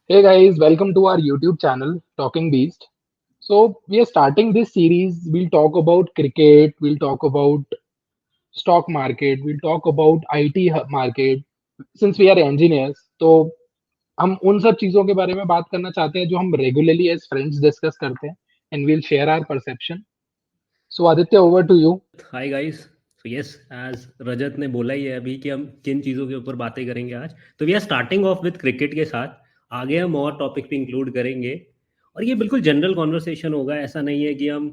Hey guys, welcome to our YouTube channel, Talking Beast. So, we are starting this series. We'll talk about cricket, we'll talk about stock market, we'll talk about IT market. Since we are engineers, तो हम उन सब चीज़ों के बारे में बात करना चाहते हैं जो हम रेगुलरली एज फ्रेंड्स डिस्कस करते हैं and we'll share our perception. So, Aditya, over to you. Hi guys. So yes, as Rajat ने बोला ही है अभी कि हम किन चीज़ों के ऊपर बातें करेंगे आज। तो we are starting off with cricket के साथ। आगे हम और टॉपिक भी इंक्लूड करेंगे और ये बिल्कुल जनरल कॉन्वर्सेशन होगा। ऐसा नहीं है कि हम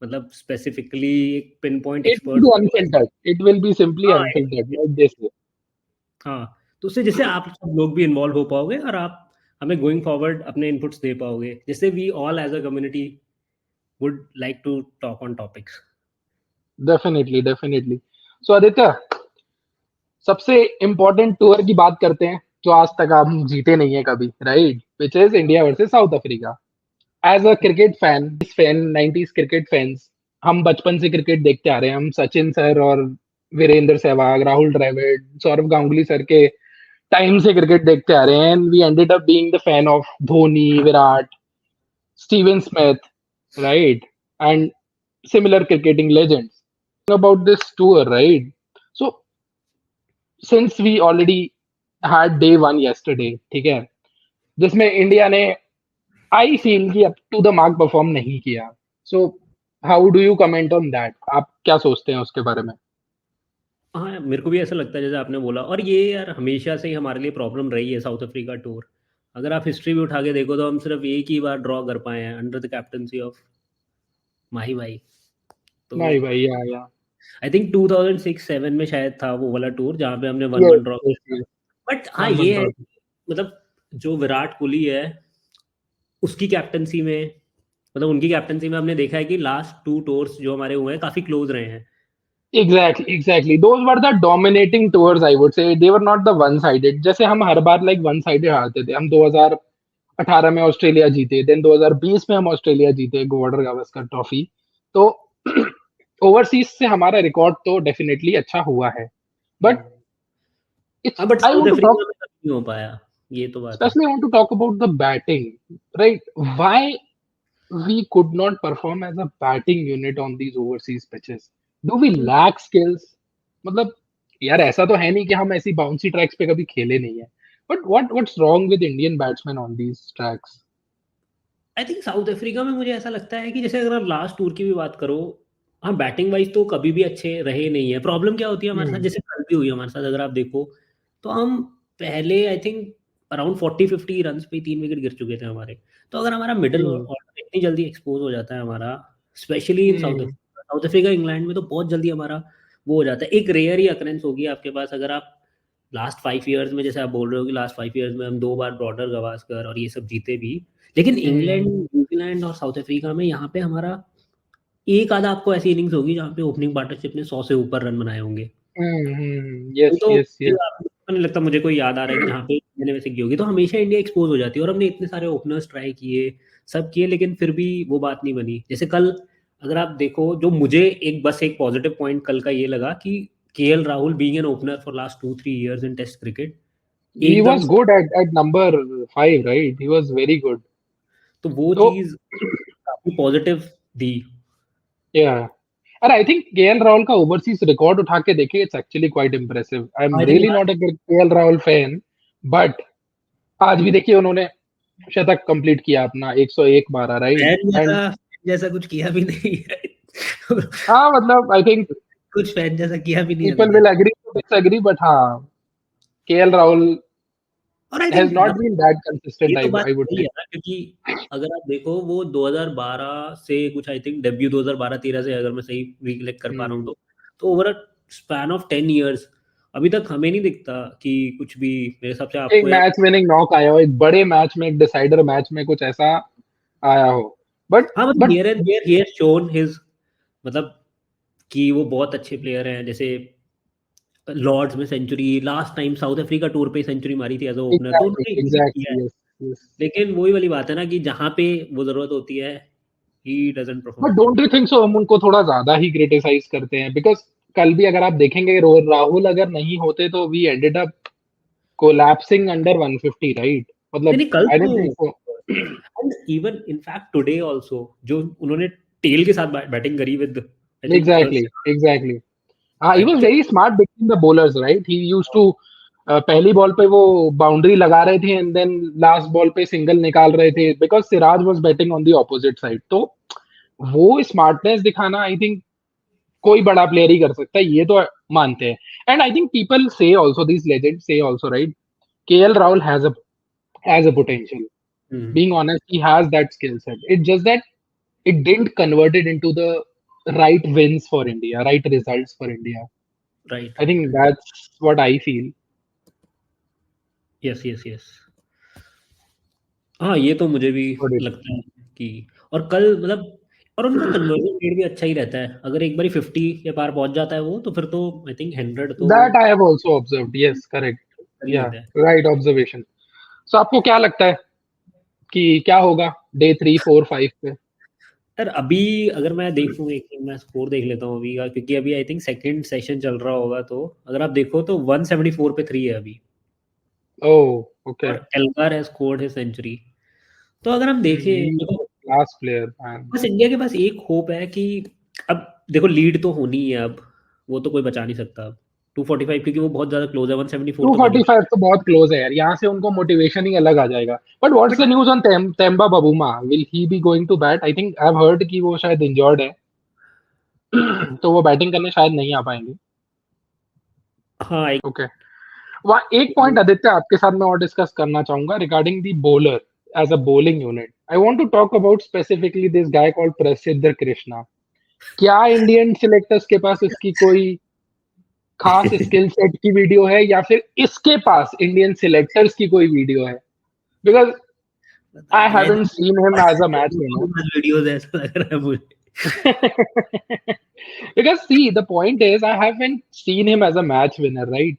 मतलब स्पेसिफिकली एक pin point It will expert be होंगे। unfiltered. It will be simply हाँ unfiltered, like this. हाँ, तो उससे जैसे आप सब लोग भी इन्वॉल्व हो पाओगे और आप हमें गोइंग फॉरवर्ड अपने इनपुट्स दे पाओगे, जिससे we all as a community would like to talk on topics. Definitely, definitely. So, Aditya, सबसे इम्पोर्टेंट टूर की बात करते हैं जो आज तक हम जीते नहीं है कभी, right? Which is India versus South Africa. As a cricket fan 90s cricket fans, हम बचपन से क्रिकेट देखते आ रहे हैं। हम सचिन सर और वीरेंद्र सहवाग, राहुल द्रविड़, सौरव गांगुली सर के टाइम से क्रिकेट देखते आ रहे हैं and we ended up being the fan of Dhoni, Virat, Steven Smith, right? And similar cricketing legends. About this tour, right? So since we already had day one yesterday, ठीक है, जिसमें इंडिया ने आई फील कि up to the mark perform नहीं किया। So how do you comment on that? आप क्या सोचते हैं उसके बारे में? हाँ, मेरे को भी ऐसा लगता है जैसे आपने बोला। और ये यार हमेशा से ही हमारे लिए प्रॉब्लम रही है साउथ अफ्रीका टूर। अगर आप हिस्ट्री भी उठा के देखो तो हम सिर्फ एक ही बार ड्रॉ कर पाए हैं अंडर द कैप्टनसी ऑफ माही भाई। तो नहीं भाई, या आई थिंक 2006-7 में शायद था वो वाला टूर जहाँ पे हमने 1-1 यस ड्रॉ यस किया था। यस, बट हाँ, वन वन ये है ड्रॉ। कि मतलब जो विराट कोहली है उसकी कैप्टनसी में, मतलब उनकी कैप्टनसी में हमने देखा है कि लास्ट 2 टूर्स जो हमारे हुए हैं काफ़ी क्लोज रहे हैं। Exactly those were the dominating tours, I would say. They were not the one sided, जैसे हम हर बार लाइक वन साइडेड हारते थे। हम 2018 में ऑस्ट्रेलिया जीते, देन 2020 में हम ऑस्ट्रेलिया जीते गवास्कर गावस्कर ट्रॉफी। तो ओवरसीज से हमारा रिकॉर्ड तो डेफिनेटली अच्छा हुआ है, बट हाँ, it's but I South want to Africa talk, में कभी नहीं हो पाया। ये तो बात है। especially I want to talk about the batting, right? Why we could not perform as a batting unit on these overseas pitches? Do we lack skills? मतलब यार ऐसा तो है नहीं कि हम ऐसी बाउंसी ट्रैक्स पे कभी खेले नहीं है, but what's wrong with Indian batsman on these tracks? I think south Africa में मुझे ऐसा लगता है कि जैसे अगर आप लास्ट टूर की भी बात करो, हाँ बैटिंग वाइज तो कभी भी अच्छे रहे नहीं है। प्रॉब्लम क्या होती है हमारे साथ, हम्म जैसे कल भी हुई हमारे साथ अगर आप देखो, तो हम पहले आई थिंक अराउंड 40-50 रन पे 3 विकेट गिर चुके थे हमारे। तो अगर हमारा मिडिल हम्म ऑर्डर इतनी जल्दी एक्सपोज हो जाता है हमारा, specially in south hmm Africa, south Africa England में तो बहुत जल्दी हमारा वो हो जाता है। एक रेयर ही अकरेंस होगी आपके पास अगर आप लास्ट 5 ईयर्स में, जैसे आप बोल रहे हो कि लास्ट 5 ईयर्स में हम 2 बार ब्रॉडर गवास्कर और ये सब जीते भी। लेकिन इंग्लैंड, हम्म न्यूजीलैंड और साउथ अफ्रीका में यहाँ पे हमारा एक आधा आपको ऐसी इनिंग्स होगी जहाँ पे ओपनिंग पार्टनरशिप ने 100 से ऊपर रन बनाए होंगे। नहीं यस तो यस यस। नहीं लगता मुझे कोई याद आ रहा है कि जहाँ पे मैंने वैसे की होगी। तो हमेशा इंडिया एक्सपोज हो जाती है और हमने इतने सारे ओपनर्स ट्राई किए, सब किए, लेकिन फिर भी वो बात नहीं बनी। जैसे कल अगर आप देखो, जो मुझे एक बस एक पॉजिटिव पॉइंट कल का ये लगा कि KL Rahul being an opener for last 2-3 years in test cricket He एकदम was से, good at number 5, right? He was very good. तो वो So चीज़ काफी positive the. yeah, and I think KL Rahul का ओवरसीज रिकॉर्ड उठा के देखे, it's actually quite impressive. I'm I think really not a big KL Rahul fan, but आज भी देखिए उन्होंने शतक कंप्लीट किया अपना 101 मारा, राइट? फैन एंड जैसा जैसा कुछ किया भी नहीं है। हाँ मतलब आई थिंक कुछ फैन जैसा किया भी नहीं है पीपल मैंने। Will agree to disagree, but हाँ, केएल राहुल और I has think not been that ये कंसिस्टेंट, तो बात आई वुड सही से। है ना, क्योंकि अगर आप देखो वो 2012 से कुछ आई थिंक डेब्यू 2012-13 से, अगर मैं सही रिकलेक्ट कर पा रहा हूँ, तो over a span of 10 years अभी तक हमें नहीं दिखता कि कुछ भी। मेरे हिसाब से एक आपको याद, मैच विनिंग नॉक आया हो, एक बड़े मैच में, एक डिसाइडर मैच में कुछ ऐसा आया हो, बट हाँ मतलब but here and there he has shown his, मतलब कि वो बहुत अच्छे प्लेयर हैं। जैसे लॉर्ड्स में century, last time South Africa tour पे सेंचुरी मारी थी एज अ ओपनर, तो एग्जैक्टली उन्होंने ये भी किया है। Exactly, yes yes. लेकिन वही वाली बात है ना कि जहाँ पे वो जरूरत होती है, he doesn't but perform. Don't you think so हम उनको थोड़ा ज्यादा ही क्रिटिसाइज करते हैं? बिकॉज कल भी अगर आप देखेंगे, राहुल अगर नहीं होते तो we ended up collapsing under 150, right? मतलब नहीं कल आई डोंट तो think so. And even in fact today also जो उन्होंने टेल के साथ बैटिंग करी with I think exactly exactly. हाँ, he I was think very smart between the bowlers, right? He used to पहली बॉल पे वो बाउंड्री लगा रहे थे एंड देन लास्ट बॉल पे सिंगल निकाल रहे थे because Siraj was batting on the opposite side. तो वो स्मार्टनेस दिखाना आई थिंक कोई बड़ा प्लेयर ही कर सकता है, ये तो मानते हैं। एंड आई थिंक पीपल से आल्सो, दीस लेजेंड्स से also, right? KL Rahul has a potential, being honest, he has that skill set. It's just that it didn't convert it into the right wins for India, right results for India. Right I think that's what I feel. Yes yes yes हाँ ये तो मुझे भी What it, लगता है कि और कल मतलब और उनका कन्वर्जन रेट भी अच्छा ही रहता है अगर एक बारी 50 के पार पहुंच जाता है वो तो फिर तो आई थिंक 100 तो that I have also observed. Yes, correct. कर ही Yeah, लेते हैं right observation. So आपको क्या लगता है कि क्या होगा डे 3, 4, 5 पे? यार अभी अगर मैं देखूं एक मिनट मैं स्कोर देख लेता हूँ अभी का क्योंकि अभी आई थिंक सेकंड सेशन चल रहा होगा तो अगर आप देखो तो 174 पे 3 है अभी Oh, okay. और एल्गार है स्कोर्ड है सेंचुरी तो अगर हम देखें He's देखो a class player, man. बस इंडिया के पास एक होप है कि अब देखो लीड तो होनी ही है अब वो तो कोई बचा नहीं सकता अब 245 क्योंकि वो बहुत ज्यादा क्लोज है 174 तो बनी 245 तो बहुत क्लोज है यार, यहाँ से उनको मोटिवेशन ही अलग आ जाएगा। But what's but the news on Temba Bavuma? Will he be going to bat? I think I have heard कि वो शायद इंजर्ड है। तो वो बैटिंग करने शायद नहीं आ पाएंगे। हाँ एक ओके, वहाँ एक पॉइंट आदित्य आपके साथ मैं और डिस्कस करना चाहूंगा regarding the bowler as a bowling unit. I want to talk about specifically this guy called Prasidh Krishna. क्या इंडियन सिलेक्टर्स के पास इसकी कोई खास स्किल सेट की वीडियो है या फिर इसके पास इंडियन सिलेक्टर्स की कोई वीडियो है? बिकॉज पता I नहीं आई haven't think seen him as a match winner. Videos ऐसा लग रहा है मुझे Because see, the point is, I haven't seen him as a match winner, right?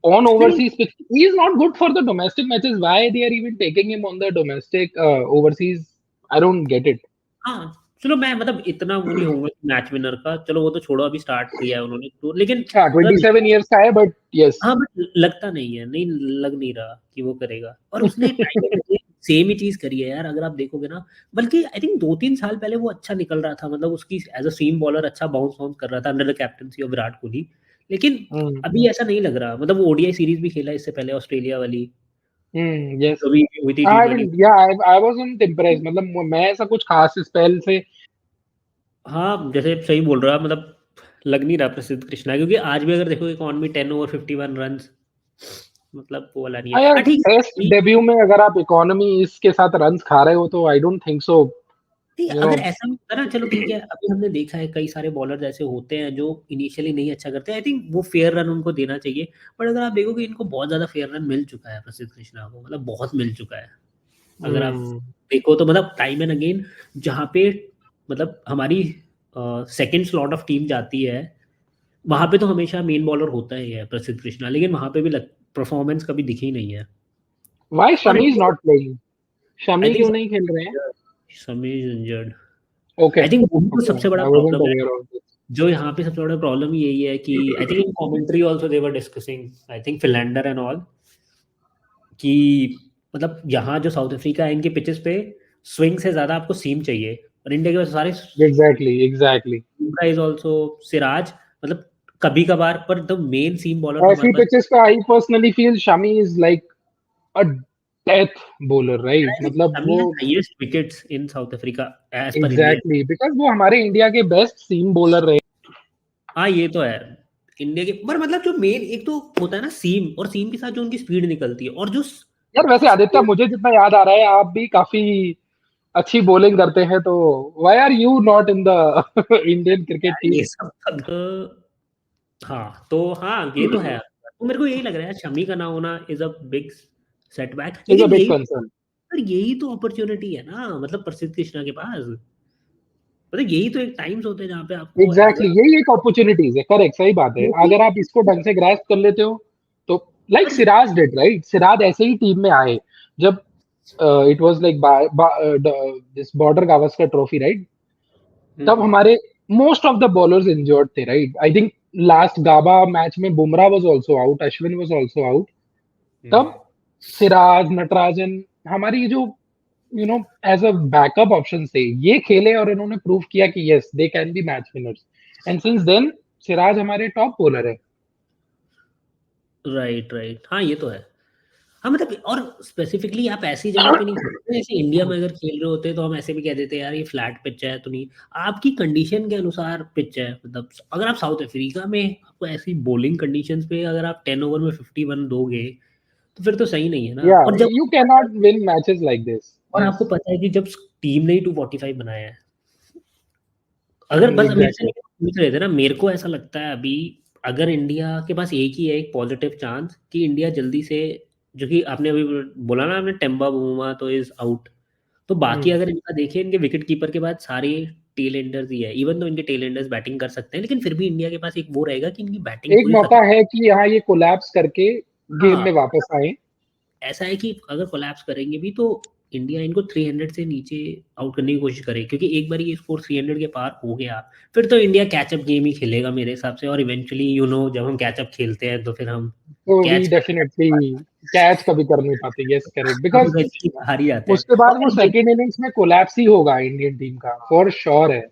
On नहीं overseas pitch, he is not good for the domestic matches. Why they are even taking him on the domestic overseas? I don't get it. हाँ चलो मैं मतलब इतना वो नहीं होऊंगा match winner का चलो वो तो छोड़ो अभी स्टार्ट किया है उन्होंने तो लेकिन हाँ, मतलब 27 years का है, but yes. हाँ बट लगता नहीं है नहीं लग नहीं रहा कि वो करेगा और उसने टाइम एंड अगेन सेम ही चीज करी है यार अगर आप देखोगे ना बल्कि आई थिंक 2-3 साल पहले वो अच्छा निकल रहा था मतलब उसकी एज अ सीम बॉलर अच्छा बाउंस बाउंस कर रहा था under the captaincy of Virat Kohli लेकिन Hmm. अभी ऐसा नहीं लग रहा मतलब वो ओडीआई सीरीज भी खेला इससे पहले ऑस्ट्रेलिया वाली Yes. कभी हुई थी I T20 didn't. Yeah, I wasn't impressed. मतलब मैं ऐसा कुछ खास स्पेल से हाँ जैसे सही बोल रहा मतलब लग नहीं रहा प्रसिद्ध कृष्णा क्योंकि आज भी अगर देखो इकॉनमी में 10 ओवर 51 रन मतलब वो वाला नहीं है हाँ यार, हाँ ठीक टेस्ट है डेब्यू में अगर आप इकोनॉमी इसके साथ रन्स खा रहे हो तो आई डोंट थिंक सो, नहीं यू नो। अगर ऐसा होता ना चलो ठीक है अभी हमने देखा है कई सारे बॉलर ऐसे होते हैं जो इनिशियली नहीं अच्छा करते आई थिंक वो फेयर रन उनको देना चाहिए बट अगर आप देखोगे इनको बहुत ज्यादा फेयर रन मिल चुका है प्रसिद्ध कृष्णा को मतलब बहुत मिल चुका है अगर आप देखो तो मतलब टाइम एंड अगेन जहाँ पे मतलब हमारी सेकंड स्लॉट ऑफ टीम जाती है वहां पे तो हमेशा मेन बॉलर होता ही है प्रसिद्ध कृष्णा लेकिन वहां पे भी परफॉर्मेंस कभी दिखी नहीं है व्हाई और Shami is not playing? I Shami think क्यों नहीं खेल रहे हैं? Shami injured okay, I think वही तो ओके, सबसे बड़ा आई वाजंट प्रॉब्लम है अवेयर ऑफ दिस। जो यहाँ पे सबसे बड़ा प्रॉब्लम यही है कि I think in commentary also they were discussing I think Philander and all कि मतलब यहाँ जो साउथ अफ्रीका है इनके पिचेस पे स्विंग से ज्यादा आपको सीम चाहिए और इंडिया के पास सारे exactly, exactly. Is also Siraj मतलब कभी कभार पर द मेन सीम बॉलर तो हमारे ऐसी पास पिचेस पे I personally feel Shami is like a death bowler, right? मतलब शमी वो has highest wickets in South Africa as per Indian exactly because वो हमारे इंडिया के बेस्ट सीम बॉलर रहे। हाँ ये तो है इंडिया के पर मतलब जो मेन एक तो होता है ना सीम और सीम के साथ जो उनकी स्पीड निकलती है और जो यार वैसे आदित्य, मुझे जितना याद आ रहा है आप भी काफी अच्छी बॉलिंग करते हैं, तो why are you not in the Indian cricket ये टीम? सब हाँ तो हाँ ये तो है तो मेरे को यही लग रहा है शमी का ना होना is a big setback is a लेकिन बिग यही कंसर्न। पर यही तो अपॉर्चुनिटी है ना मतलब प्रसिद्ध कृष्णा के पास मतलब यही तो एक टाइम्स होते हैं जहाँ पे आपको एज एग्जैक्टली, यही एक अपॉर्चुनिटीज है। करेक्ट, सही बात है। अ अगर आप इसको ढंग से ग्रैस्प कर लेते हो तो लाइक पर सिराज डिड, राइट? सिराज ऐसे ही टीम में आए जब it was like this Border Gavaskar trophy, right? तब हम्म, हमारे most of the bowlers injured थे, right? I think last Gabba match में Bumrah was also out, Ashwin was also out. Hmm, तब सिराज, नटराजन, हमारी जो एज अ बैकअप ऑप्शन से ये खेले और इन्होंने प्रूव किया कि yes they can be match winners, and since then Siraj हमारे टॉप बॉलर है। Right, right. हाँ, ये तो है। हाँ, मतलब और स्पेसिफिकली आप ऐसी जगह पे नहीं खेलते, जैसे इंडिया में अगर खेल रहे होते तो हम ऐसे भी कह देते यार ये फ्लैट पिच है तो नहीं। आपकी कंडीशन के अनुसार पिच है, मतलब अगर आप साउथ अफ्रीका में आपको ऐसी बॉलिंग कंडीशंस पे अगर आप 10 ओवर में 51 दोगे तो फिर तो सही नहीं है ना। या और जब you can not win matches like this. और आपको यस, पता है कि जब टीम ने ही 245 बनाया है, अगर बस मेरे से एग्जैक्टली। पूछ रहे थे ना, मेरे को ऐसा लगता है अभी अगर इंडिया के पास एक ही है एक पॉजिटिव चांस कि इंडिया जल्दी से, जो कि आपने अभी बोला ना, आपने टेम्बा बुमा तो इज आउट, तो बाकी अगर इनका देखें, इनके विकेट कीपर के बाद सारे टेल एंडर्स ही है। इवन तो इनके टेल एंडर्स बैटिंग कर सकते हैं, लेकिन फिर भी इंडिया के पास एक वो रहेगा कि इनकी बैटिंग एक पूरी मौका खत्म। है कि यहाँ ये कोलैप्स करके गेम हाँ, में वापस आए। ऐसा है कि अगर कोलैप्स करेंगे भी तो इंडिया इनको 300 से नीचे आउट करने की कोशिश करे, क्योंकि एक बार ये स्कोर 300 के पार हो गया फिर तो इंडिया कैचअप गेम ही खेलेगा मेरे हिसाब से। और इवेंचुअली जब हम कैचअप खेलते हैं तो फिर हम तो वी कैच डेफिनेटली कैच कभी कर नहीं पाते। यस, करेक्ट, हम बिकॉज इवेंचुअली हार ही जाते हैं। उसके बाद और वो सेकेंड इनिंग्स में कोलैप्स ही होगा इंडियन टीम का, फॉर श्योर है।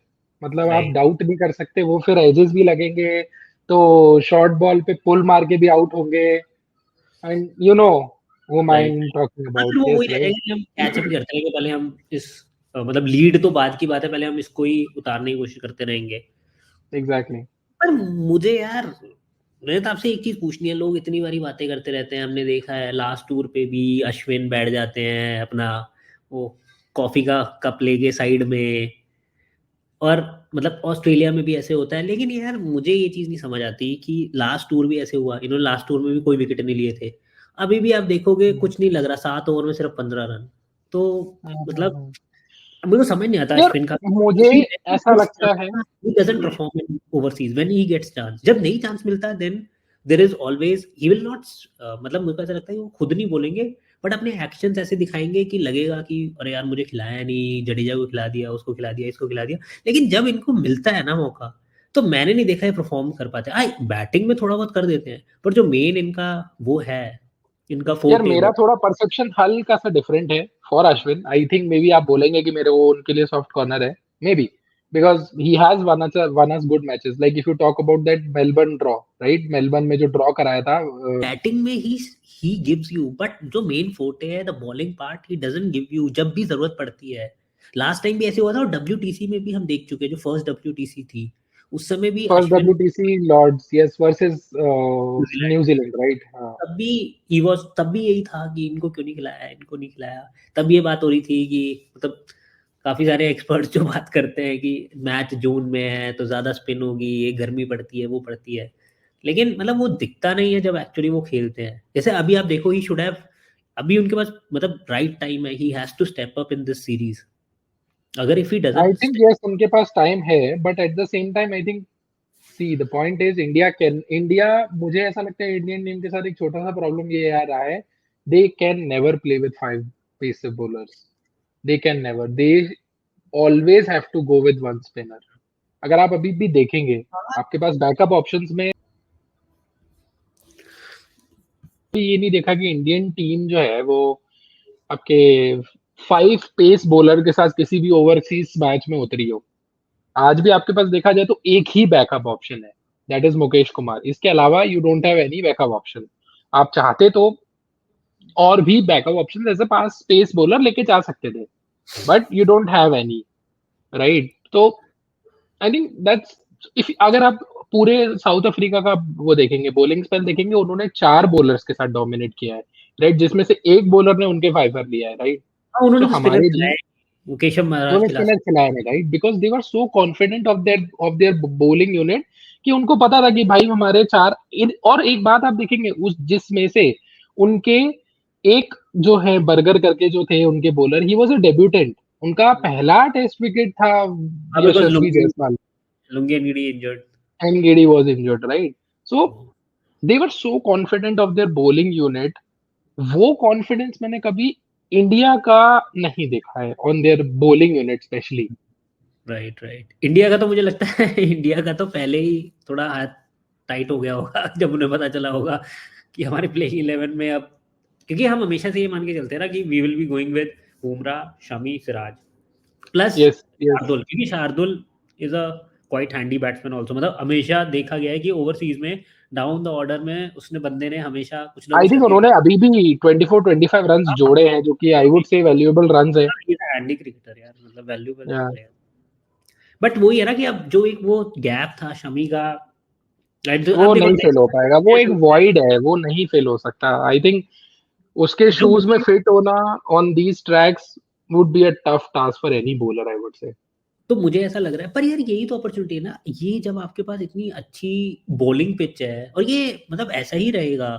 मतलब आप राइट, डाउट नहीं कर सकते, वो फिर एजेस भी लगेंगे, तो शॉर्ट बॉल पे पुल मार के भी आउट होंगे, एंड वो राइट। माइंड टॉकिंग हाँ, अबाउट फिर वो यस, वही रह राइट। जाएगा कि हम कैचअप ही करते रहेंगे। पहले हम इस मतलब लीड तो बाद की बात है, पहले हम इसको ही उतारने की कोशिश करते रहेंगे। एग्जैक्टली। पर मुझे यार, मैंने तो आपसे एक चीज पूछनी है। लोग इतनी बारी बातें करते रहते हैं, हमने देखा है लास्ट टूर पे भी अश्विन बैठ जाते हैं अपना वो कॉफी का कप लेके साइड में, और मतलब ऑस्ट्रेलिया में भी ऐसे होता है। लेकिन यार मुझे ये चीज नहीं समझ आती कि लास्ट टूर भी ऐसे हुआ, इन्होंने लास्ट टूर में भी कोई विकेट नहीं लिए थे। अभी भी आप देखोगे कुछ नहीं लग रहा, 7 ओवर में सिर्फ 15 रन। तो मतलब मेरे को समझ नहीं आता यार अश्विन का। मुझे He ऐसा gets लगता है, chance, he doesn't perform in overseas when he gets chance। जब नहीं चांस मिलता है then there is always he will not, मतलब मुझे ऐसा लगता है कि वो खुद नहीं बोलेंगे, बट अपने एक्शंस ऐसे दिखाएंगे कि लगेगा कि अरे यार मुझे खिलाया नहीं, जडेजा को खिला दिया, उसको खिला दिया, इसको खिला दिया। लेकिन जब इनको मिलता है ना मौका, तो मैंने नहीं देखा है परफॉर्म कर पाते। आई बैटिंग में थोड़ा बहुत कर देते हैं, पर जो मेन इनका वो है, इनका यार फोर्टे मेरा वो। थोड़ा परसेप्शन हल्का सा डिफरेंट है for Ashwin. I think may be आप बोलेंगे कि मेरे वो उनके लिए सॉफ्ट कॉर्नर है, may be because he has one us good matches, like if you talk about that Melbourne draw, right, Melbourne में जो ड्रॉ कराया था। बैटिंग में ही गिव्स यू, बट जो मेन फोर्टे है the bowling part he doesn't give you जब भी जरूरत पड़ती है। लास्ट टाइम भी ऐसे हुआ था, और डब्ल्यूटीसी में भी हम देख चुके हैं, जो फर्स्ट डब्ल्यूटीसी थी उस समय भी first Ashwin WTC Lord's, yes, versus New Zealand, New Zealand, right, हाँ। तब भी ही वाज, तब भी यही था कि इनको क्यों नहीं खिलाया, इनको नहीं खिलाया। तब ये बात हो रही थी कि मतलब काफी सारे एक्सपर्ट्स जो बात करते हैं कि मैच जून में है तो ज्यादा स्पिन होगी, ये गर्मी पड़ती है, वो पड़ती है। लेकिन मतलब वो दिखता नहीं है जब एक्चुअली वो खेलते हैं। जैसे अभी आप देखो ही शुड हैव, अभी उनके पास मतलब राइट टाइम है, he has to step up in this series. अगर if he I doesn't, think yes उनके पास टाइम है, but at the same time I think see the point is India, मुझे ऐसा लगता है इंडियन टीम के साथ एक छोटा सा प्रॉब्लम ये आ रहा है, they can never play with five passive bowlers. They can never, they always have to go with one spinner. अगर आप अभी भी देखेंगे, आपके पास बैकअप ऑप्शंस में ये नहीं देखा कि इंडियन टीम जो है वो आपके 5 पेस बॉलर के साथ किसी भी ओवरसीज मैच में उतरी हो। आज भी आपके पास देखा जाए तो एक ही बैकअप ऑप्शन है, दैट इज मुकेश कुमार। इसके अलावा you don't have any backup option. आप चाहते तो और भी बैकअप ऑप्शन जैसे पास स्पेस बॉलर लेके जा सकते थे, but you don't have any, right. तो आई थिंक दैट्स, इफ अगर आप पूरे साउथ अफ्रीका का वो देखेंगे, बॉलिंग स्पेल देखेंगे, उन्होंने 4 बॉलर्स के साथ डोमिनेट किया है, राइट, जिसमें से एक बॉलर ने उनके फाइवर लिया है, राइट। हाँ तो उन्होंने तो स्पिनर हमारे जी, खिलाए, मुकेश महाराज उन्होंने खिला स्पिनर सकते। खिलाया है, right, because they were so confident of their bowling unit कि उनको पता था कि भाई हमारे चार और एक बात आप देखेंगे उस जिसमें से उनके एक जो है बर्गर करके जो थे उनके bowler, he was a debutant, उनका पहला टेस्ट विकेट था हाँ, because Yashasvi Lungi Jaiswal, Lungi Ngidi injured. And गेडी was injured, right. So they were so confident of their bowling unit, वो कॉन्फिडेंस मैंने कभी इंडिया का नहीं देखा है on their bowling unit specially. Right, right. India का तो मुझे लगता है इंडिया का तो पहले ही थोड़ा हाथ टाइट हो गया होगा जब उन्हें पता चला होगा कि हमारे प्लेइंग 11 में अब क्योंकि हम हमेशा से ये मान के चलते हैं ना कि we will be going with Bumrah, Shami, Siraj plus yes yes Shardul, क्योंकि Shardul is a quite handy batsman also. मतलब हमेशा देखा गया है कि ओवरसीज में डाउन द ऑर्डर में उसने बंदे ने हमेशा कुछ ना आई कुछ थिंक करके उन्होंने अभी भी 24-25 रन्स जोड़े हैं, जो कि I would say valuable runs है। हैंडी क्रिकेटर यार, मतलब वैल्यूएबल या प्लेयर। बट वही है ना कि अब जो एक वो गैप था शमी का, वो अब देखो नहीं फिल हो पाएगा, वो एक नेक्स्ट, वॉइड है, वो नहीं फिल हो सकता। आई थिंक उसके जो शूज में मुझे, फिट होना on these tracks would be a tough task for any bowler, I would say. तो मुझे ऐसा लग रहा है, पर यार यही तो अपॉर्चुनिटी है ना, ये जब आपके पास इतनी अच्छी बॉलिंग पिच है और ये मतलब ऐसा ही रहेगा,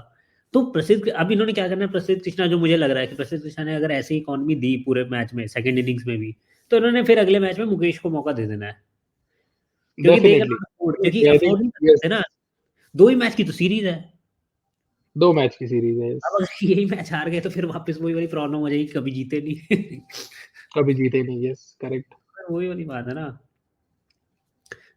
तो प्रसिद्ध, अब इन्होंने क्या करना है, प्रसिद्ध कृष्णा, जो मुझे लग रहा है कि प्रसिद्ध कृष्णा ने अगर ऐसी इकॉनमी दी पूरे मैच में, सेकंड इनिंग्स में भी, तो इन्होंने फिर अगले मैच में मुकेश को मौका दे देना है, क्योंकि दे डेफिनेटली, कैन अफोर्ड, क्योंकि आई थिंक अफोर्ड नहीं कर यस, सकते ना, 2 ही मैच की तो सीरीज है। 2 मैच की सीरीज है yes। अब अगर यही मैच हार गए तो फिर वापस वही वाली प्रॉब्लम हो जाएगी, कभी जीते नहीं। कभी जीते नहीं, यस करेक्ट। वही वाली बात है ना,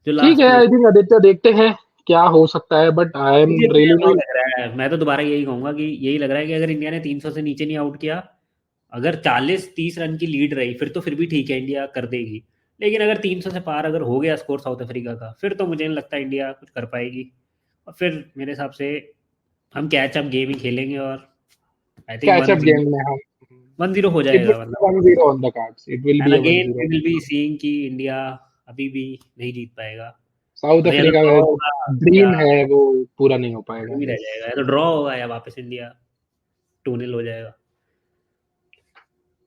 जो ठीक लास्ट है, में। आई थिंक आदित्य, देखते हैं क्या हो सकता है, बट आई एम मुझे भी रियली ऐसा ही नॉट। लग रहा है, मैं तो दोबारा यही कहूंगा कि यही लग रहा है कि अगर इंडिया ने 300 से नीचे नहीं आउट किया, अगर 40-30 रन की लीड रही फिर तो फिर भी ठीक है, इंडिया कर देगी। लेकिन अगर 300 से पार अगर हो गया स्कोर साउथ अफ्रीका का, फिर तो मुझे नहीं लगता इंडिया कुछ कर पाएगी। और फिर मेरे हिसाब से हम कैच अप गेम ही खेलेंगे, और I think catch one up zero game में हम, 1-0 हो इट विल जाएगा मतलब। Be 1-0 on the cards, it will and be a again we 1-0। Will be seeing कि इंडिया अभी भी नहीं जीत पाएगा। साउथ मतलब या तो अफ्रीका ड्रॉ का जो होगा, या ड्रीम है वो पूरा नहीं हो पाएगा, भी रह यस। जाएगा, या तो ड्रॉ होगा या वापस इंडिया 2-0 हो जाएगा।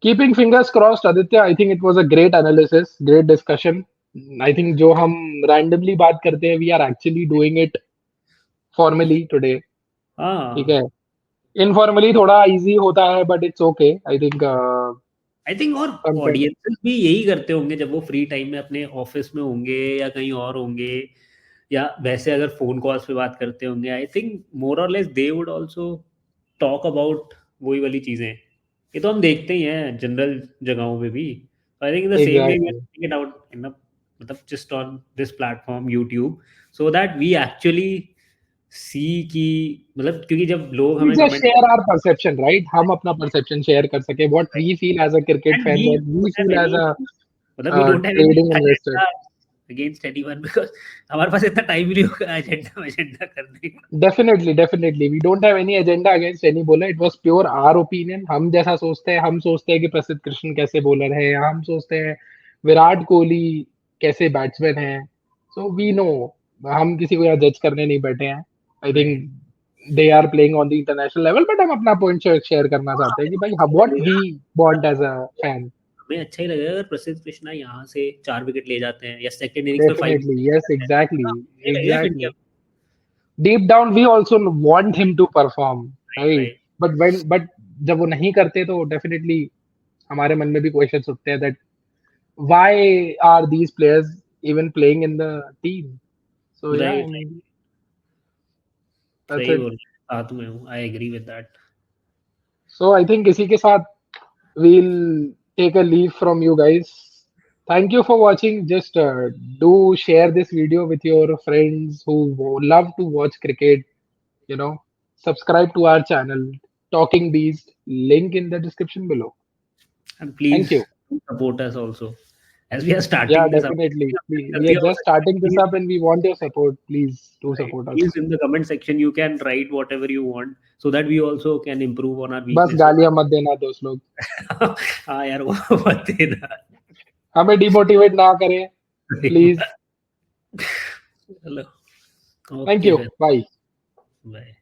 Keeping fingers crossed Aditya, I think it was a great analysis, great discussion. I think जो हम रैंडमली बात करते हैं, we are actually doing it formally today. ठीक हाँ, है, इनफॉर्मली थोड़ा इजी होता है, but it's okay I think. I think, और ऑडियंसेस भी यही करते होंगे जब वो फ्री टाइम में अपने ऑफिस में होंगे या कहीं और होंगे, या वैसे अगर फोन कॉल्स पे बात करते होंगे, आई थिंक मोर और less they would also talk about वही वाली चीजें। ये तो हम देखते ही हैं जनरल जगहों पे भी। I think in the same way we are exactly taking it out in मतलब just on this platform YouTube, so that we actually see की, मतलब क्योंकि जब लोग we हमें just comment share our perception, right? हम अपना perception share कर सके, what we feel as a cricket and we fan, what we don't have feel as any, a मतलब we don't have any trading investor। Agenda against anyone, because हमारे पास इतना time ही नहीं होगा एजेंडा एजेंडा करने का। Definitely, definitely, we don't have any agenda against any bowler, it was pure our opinion। हम जैसा सोचते हैं, हम सोचते हैं कि प्रसिद्ध कृष्ण कैसे बॉलर है, या हम सोचते हैं विराट कोहली कैसे बैट्समैन है। सो वी नो, हम किसी को यहाँ जज करने नहीं बैठे हैं। I right. Think they are playing on the international level, but हम अपना पॉइंट शेयर करना हाँ, चाहते हैं हमें कि तो भाई अच्छा हम ही व्हाट वी लगेगा, वांट एज अ फैन। हमें अच्छा ही लगेगा अगर प्रसिद्ध कृष्णा यहाँ से 4 विकेट ले जाते हैं या सेकंड इनिंग्स में 5 Definitely, yes, विकेट ले जाते हैं, exactly, हाँ, ये लगेगा फिर India. exactly। Deep down, we also want him to perform, right, right? Right. But जब वो नहीं करते तो definitely हमारे मन में भी क्वेश्चंस उठते हैं that why are these players even playing in the team? So yeah, I right, right. mean, that's सही it। बोल रहे हैं, साथ में हूँ, I agree with that. So I think इसी के साथ we'll take a leave from you guys। Thank you for watching। Just do share this video with your friends who love to watch cricket, you know, subscribe to our channel Talking Beast, link in the description below। And Thank please you। Support us also as we are Yeah, starting this up. definitely, we गलती are हो just सकती है, starting this please. up and we want your support, please do Right. support us। Please, in the comment section, you can write whatever you want so that we also can improve on our बस weaknesses. गालियां मत देना दोस्त लोग, हाँ यार, वो मत देना। हमें डिमोटिवेट ना करें प्लीज। चलो, थैंक ओके यू, फिर, बाय। बाय।